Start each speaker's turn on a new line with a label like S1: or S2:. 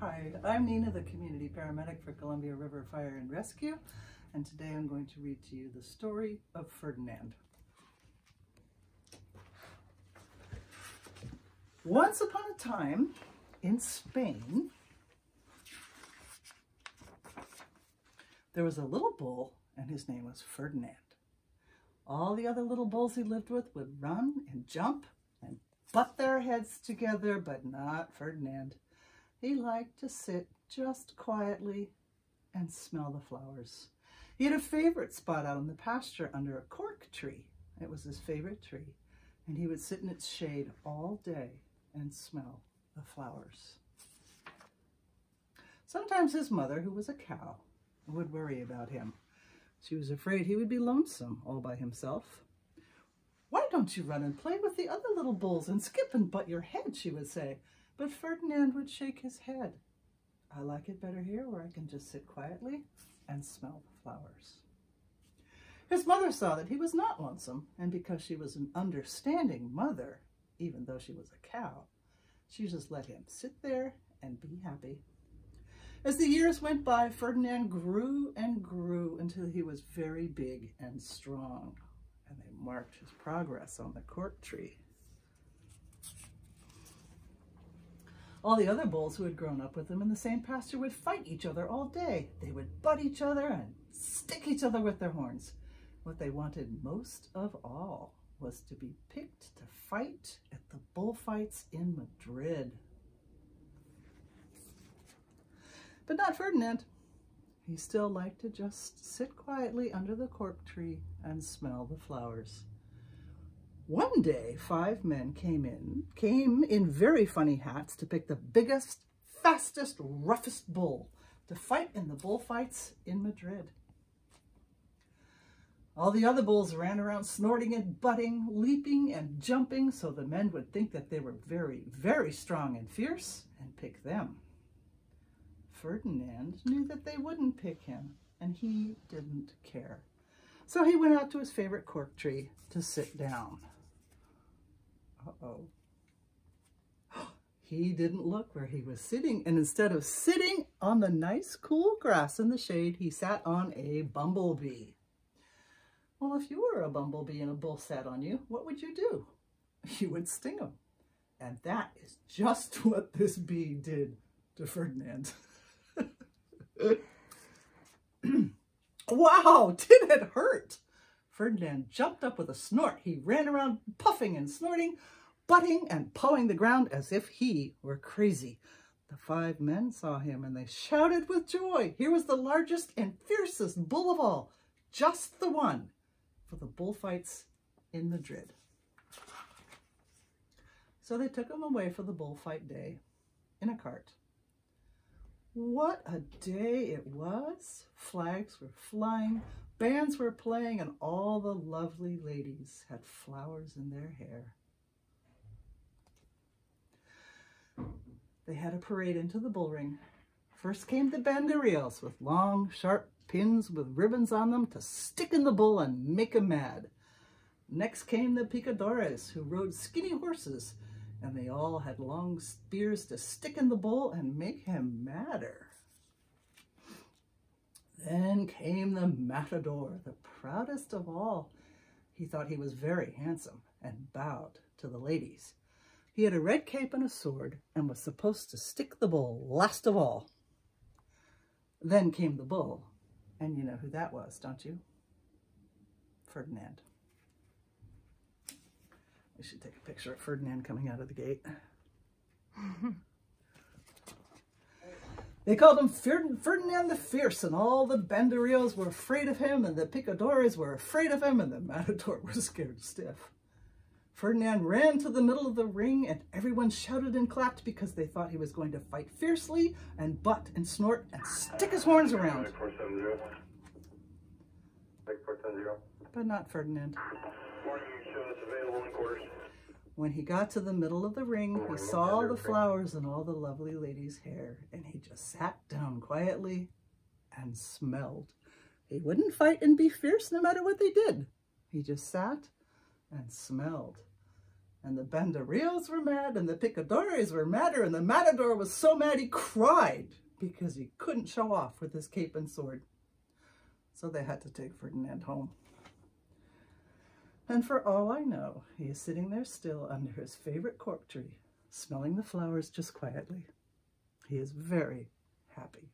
S1: Hi, I'm Nina, the community paramedic for Columbia River Fire and Rescue, and today I'm going to read to you the story of Ferdinand. Once upon a time in Spain, there was a little bull and his name was Ferdinand. All the other little bulls he lived with would run and jump and butt their heads together, but not Ferdinand. He liked to sit just quietly and smell the flowers. He had a favorite spot out in the pasture under a cork tree. It was his favorite tree, and he would sit in its shade all day and smell the flowers. Sometimes his mother, who was a cow, would worry about him. She was afraid he would be lonesome all by himself. "Why don't you run and play with the other little bulls and skip and butt your head?" she would say. But Ferdinand would shake his head. "I like it better here where I can just sit quietly and smell the flowers." His mother saw that he was not lonesome, and because she was an understanding mother, even though she was a cow, she just let him sit there and be happy. As the years went by, Ferdinand grew and grew until he was very big and strong, and they marked his progress on the cork tree. All the other bulls who had grown up with him in the same pasture would fight each other all day. They would butt each other and stick each other with their horns. What they wanted most of all was to be picked to fight at the bullfights in Madrid. But not Ferdinand. He still liked to just sit quietly under the cork tree and smell the flowers. One day, 5 men came in very funny hats to pick the biggest, fastest, roughest bull to fight in the bullfights in Madrid. All the other bulls ran around snorting and butting, leaping and jumping, so the men would think that they were very, very strong and fierce and pick them. Ferdinand knew that they wouldn't pick him, and he didn't care. So he went out to his favorite cork tree to sit down. Uh-oh. He didn't look where he was sitting, and instead of sitting on the nice cool grass in the shade, he sat on a bumblebee. Well, if you were a bumblebee and a bull sat on you, what would you do? You would sting him. And that is just what this bee did to Ferdinand. Wow, did it hurt? Ferdinand jumped up with a snort. He ran around puffing and snorting, butting and pawing the ground as if he were crazy. The 5 men saw him and they shouted with joy. Here was the largest and fiercest bull of all, just the one for the bullfights in Madrid. So they took him away for the bullfight day in a cart. What a day it was. Flags were flying, bands were playing, and all the lovely ladies had flowers in their hair. They had a parade into the bull ring. First came the banderillas with long, sharp pins with ribbons on them to stick in the bull and make him mad. Next came the picadores, who rode skinny horses, and they all had long spears to stick in the bull and make him madder. Then came the matador, the proudest of all. He thought he was very handsome and bowed to the ladies. He had a red cape and a sword and was supposed to stick the bull last of all. Then came the bull, and you know who that was, don't you? Ferdinand. We should take a picture of Ferdinand coming out of the gate. They called him Ferdinand the Fierce, and all the banderillas were afraid of him, and the picadores were afraid of him, and the matador was scared stiff. Ferdinand ran to the middle of the ring, and everyone shouted and clapped because they thought he was going to fight fiercely and butt and snort and stick his horns around. But not Ferdinand. When he got to the middle of the ring, he saw the flowers in all the lovely ladies' hair, and he just sat down quietly and smelled. He wouldn't fight and be fierce no matter what they did. He just sat and smelled. And the banderillas were mad, and the picadores were madder, and the matador was so mad he cried because he couldn't show off with his cape and sword. So they had to take Ferdinand home. And for all I know, he is sitting there still under his favorite cork tree, smelling the flowers just quietly. He is very happy.